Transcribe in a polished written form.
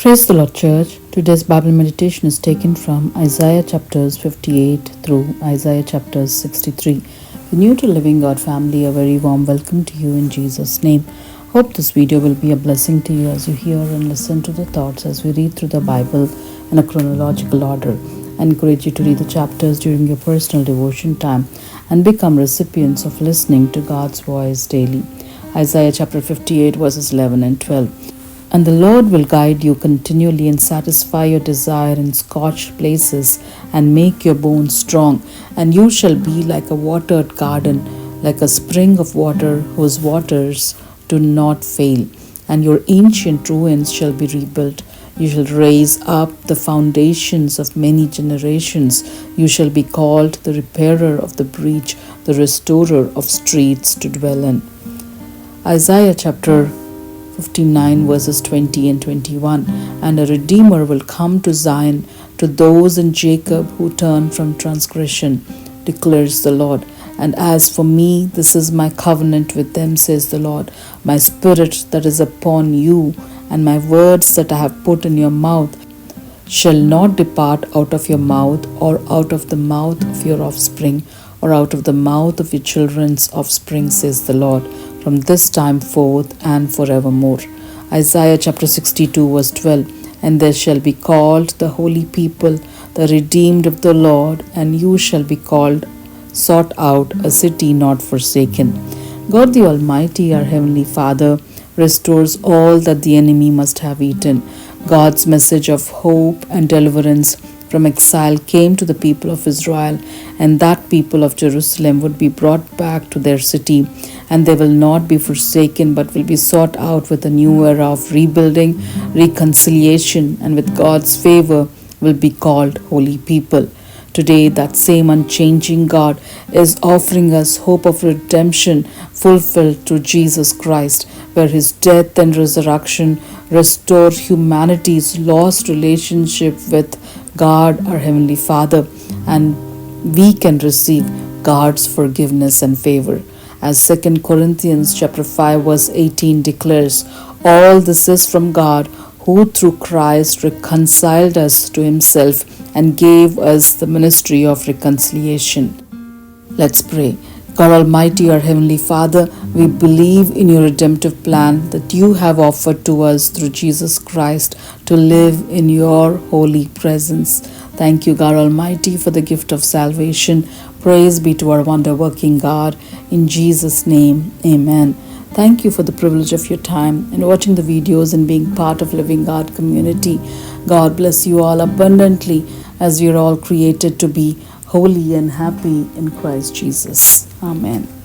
Praise the Lord, Church. Today's Bible meditation is taken from Isaiah chapters 58 through Isaiah chapters 63. If you're new to Living God family, a very warm welcome to you in Jesus' name. Hope this video will be a blessing to you as you hear and listen to the thoughts as we read through the Bible in a chronological order. I encourage you to read the chapters during your personal devotion time and become recipients of listening to God's voice daily. Isaiah chapter 58 verses 11 and 12. And the Lord will guide you continually and satisfy your desire in scorched places and make your bones strong. And you shall be like a watered garden, like a spring of water whose waters do not fail. And your ancient ruins shall be rebuilt. You shall raise up the foundations of many generations. You shall be called the repairer of the breach, the restorer of streets to dwell in. Isaiah chapter 59 verses 20 and 21. And a Redeemer will come to Zion, to those in Jacob who turn from transgression, declares the Lord. And as for me, this is my covenant with them, says the Lord. My spirit that is upon you, and my words that I have put in your mouth, shall not depart out of your mouth, or out of the mouth of your offspring, or out of the mouth of your children's offspring, says the Lord, from this time forth and forevermore. Isaiah chapter 62 verse 12. And they shall be called the holy people, the redeemed of the Lord, and you shall be called sought out, a city not forsaken. God the Almighty, our Heavenly Father, restores all that the enemy must have eaten. God's message of hope and deliverance from exile came to the people of Israel, and that people of Jerusalem would be brought back to their city, and they will not be forsaken but will be sought out with a new era of rebuilding, reconciliation, and with God's favor will be called holy people. Today, that same unchanging God is offering us hope of redemption fulfilled through Jesus Christ, where his death and resurrection restore humanity's lost relationship with God, our Heavenly Father, and we can receive God's forgiveness and favor. As 2 Corinthians chapter 5 verse 18 declares, all this is from God, who through Christ reconciled us to himself and gave us the ministry of reconciliation. Let's pray. God Almighty, our Heavenly Father, we believe in your redemptive plan that you have offered to us through Jesus Christ to live in your holy presence. Thank you, God Almighty, for the gift of salvation. Praise be to our wonder-working God. In Jesus' name, amen. Thank you for the privilege of your time and watching the videos and being part of Living God community. God bless you all abundantly as we are all created to be holy and happy in Christ Jesus. Amen.